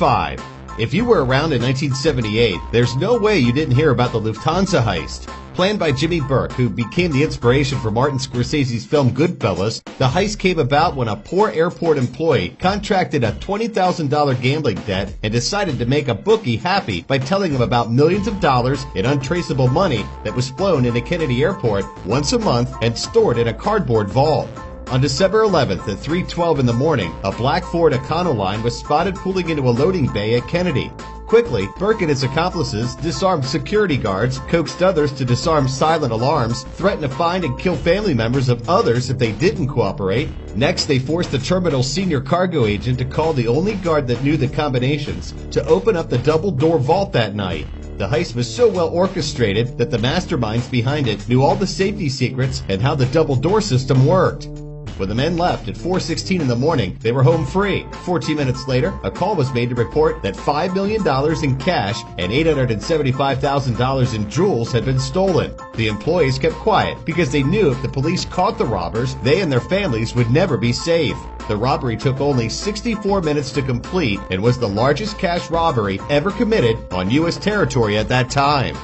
5. If you were around in 1978, there's no way you didn't hear about the Lufthansa heist. Planned by Jimmy Burke, who became the inspiration for Martin Scorsese's film Goodfellas, the heist came about when a poor airport employee contracted a $20,000 gambling debt and decided to make a bookie happy by telling him about millions of dollars in untraceable money that was flown into Kennedy Airport once a month and stored in a cardboard vault. On December 11th at 3:12 in the morning, a black Ford Econoline was spotted pulling into a loading bay at Kennedy. Quickly, Burke and his accomplices disarmed security guards, coaxed others to disarm silent alarms, threatened to find and kill family members of others if they didn't cooperate. Next, they forced the terminal's senior cargo agent to call the only guard that knew the combinations to open up the double-door vault that night. The heist was so well orchestrated that the masterminds behind it knew all the safety secrets and how the double-door system worked. When the men left at 4:16 in the morning, they were home free. 14 minutes later, a call was made to report that $5 million in cash and $875,000 in jewels had been stolen. The employees kept quiet because they knew if the police caught the robbers, they and their families would never be safe. The robbery took only 64 minutes to complete and was the largest cash robbery ever committed on U.S. territory at that time.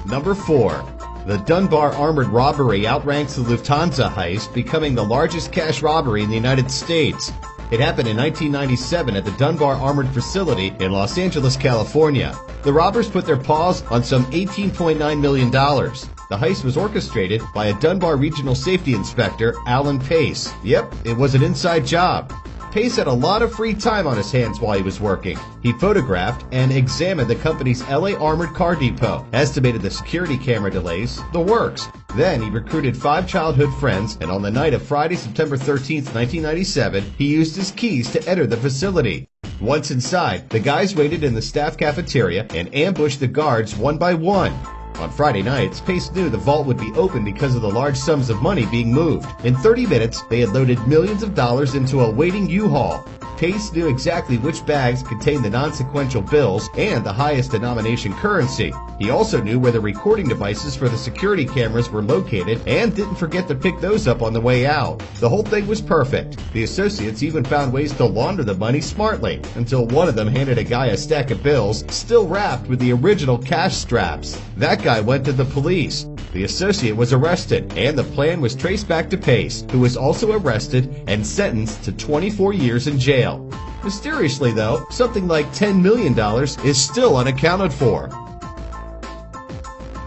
Number 4. The Dunbar armored robbery outranks the Lufthansa heist, becoming the largest cash robbery in the United States. It happened in 1997 at the Dunbar Armored Facility in Los Angeles, California. The robbers put their paws on some $18.9 million. The heist was orchestrated by a Dunbar Regional Safety Inspector, Alan Pace. Yep, it was an inside job. Pace had a lot of free time on his hands while he was working. He photographed and examined the company's LA Armored Car Depot, estimated the security camera delays, the works. Then he recruited 5 childhood friends, and on the night of Friday, September 13th, 1997, he used his keys to enter the facility. Once inside, the guys waited in the staff cafeteria and ambushed the guards one by one. On Friday nights, Pace knew the vault would be open because of the large sums of money being moved. In 30 minutes, they had loaded millions of dollars into a waiting U-Haul. Pace knew exactly which bags contained the non-sequential bills and the highest denomination currency. He also knew where the recording devices for the security cameras were located and didn't forget to pick those up on the way out. The whole thing was perfect. The associates even found ways to launder the money smartly, until one of them handed a guy a stack of bills still wrapped with the original cash straps. That guy went to the police. The associate was arrested, and the plan was traced back to Pace, who was also arrested and sentenced to 24 years in jail. Mysteriously, though, something like $10 million is still unaccounted for.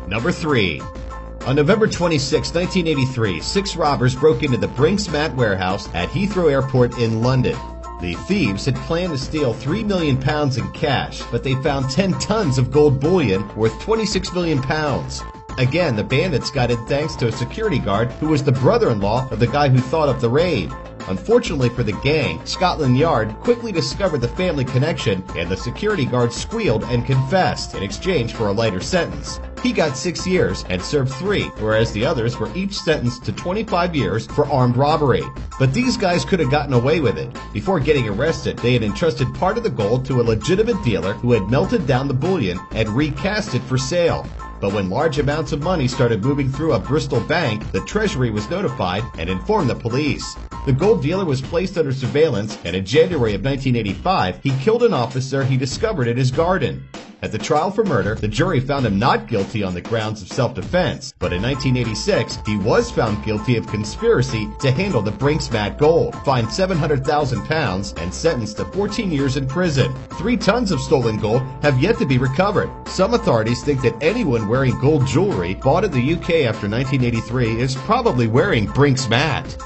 Number 3. On November 26, 1983, 6 robbers broke into the Brinks Mat warehouse at Heathrow Airport in London. The thieves had planned to steal £3 million in cash, but they found 10 tons of gold bullion worth £26 million. Again, the bandits got in thanks to a security guard who was the brother-in-law of the guy who thought up the raid. Unfortunately for the gang, Scotland Yard quickly discovered the family connection, and the security guard squealed and confessed in exchange for a lighter sentence. He got 6 years and served 3, whereas the others were each sentenced to 25 years for armed robbery. But these guys could have gotten away with it. Before getting arrested, they had entrusted part of the gold to a legitimate dealer who had melted down the bullion and recast it for sale. But when large amounts of money started moving through a Bristol bank, the Treasury was notified and informed the police. The gold dealer was placed under surveillance, and in January of 1985, he killed an officer he discovered in his garden. At the trial for murder, the jury found him not guilty on the grounds of self-defense, but in 1986, he was found guilty of conspiracy to handle the Brinks Mat gold, fined £700,000, and sentenced to 14 years in prison. 3 tons of stolen gold have yet to be recovered. Some authorities think that anyone wearing gold jewelry bought in the UK after 1983 is probably wearing Brinks Mat.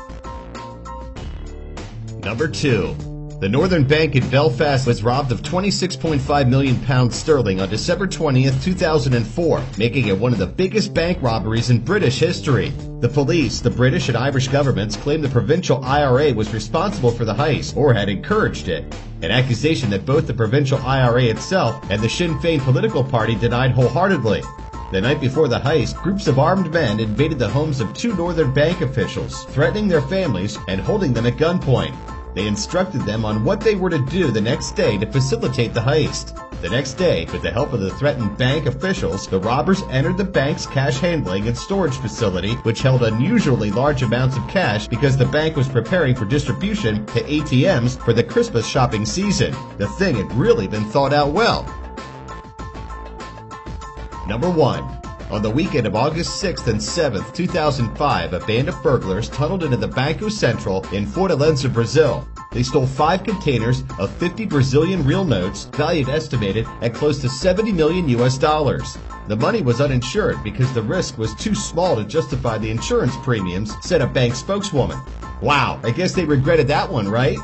Number 2. The Northern Bank in Belfast was robbed of £26.5 million sterling on December 20th, 2004, making it one of the biggest bank robberies in British history. The police, the British and Irish governments claimed the provincial IRA was responsible for the heist or had encouraged it, an accusation that both the provincial IRA itself and the Sinn Féin political party denied wholeheartedly. The night before the heist, groups of armed men invaded the homes of 2 Northern Bank officials, threatening their families and holding them at gunpoint. They instructed them on what they were to do the next day to facilitate the heist. The next day, with the help of the threatened bank officials, the robbers entered the bank's cash handling and storage facility, which held unusually large amounts of cash because the bank was preparing for distribution to ATMs for the Christmas shopping season. The thing had really been thought out well. Number 1. On the weekend of August 6th and 7th, 2005, a band of burglars tunneled into the Banco Central in Fortaleza, Brazil. They stole 5 containers of 50 Brazilian real notes, valued estimated at close to $70 million US. The money was uninsured because the risk was too small to justify the insurance premiums, said a bank spokeswoman. Wow, I guess they regretted that one, right?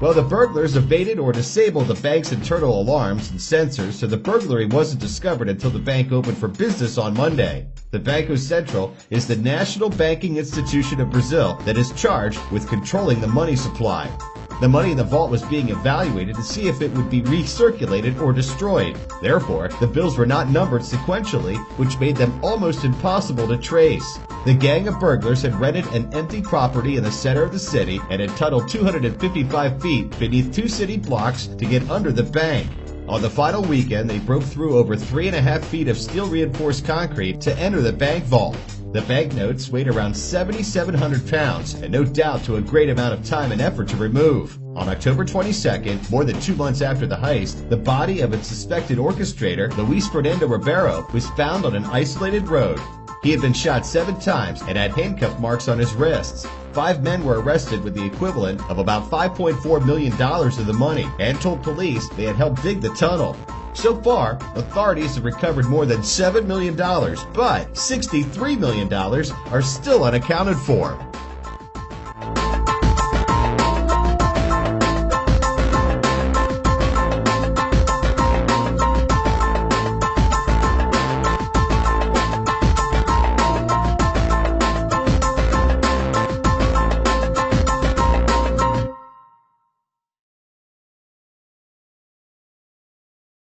Well, the burglars evaded or disabled the bank's internal alarms and sensors, so the burglary wasn't discovered until the bank opened for business on Monday. The Banco Central is the national banking institution of Brazil that is charged with controlling the money supply. The money in the vault was being evaluated to see if it would be recirculated or destroyed. Therefore, the bills were not numbered sequentially, which made them almost impossible to trace. The gang of burglars had rented an empty property in the center of the city and had tunneled 255 feet beneath 2 city blocks to get under the bank. On the final weekend, they broke through over 3.5 feet of steel-reinforced concrete to enter the bank vault. The banknotes weighed around 7,700 pounds, and no doubt took a great amount of time and effort to remove. On October 22nd, more than 2 months after the heist, the body of its suspected orchestrator, Luis Fernando Ribeiro, was found on an isolated road. He had been shot 7 times and had handcuff marks on his wrists. 5 men were arrested with the equivalent of about $5.4 million of the money and told police they had helped dig the tunnel. So far, authorities have recovered more than $7 million, but $63 million are still unaccounted for.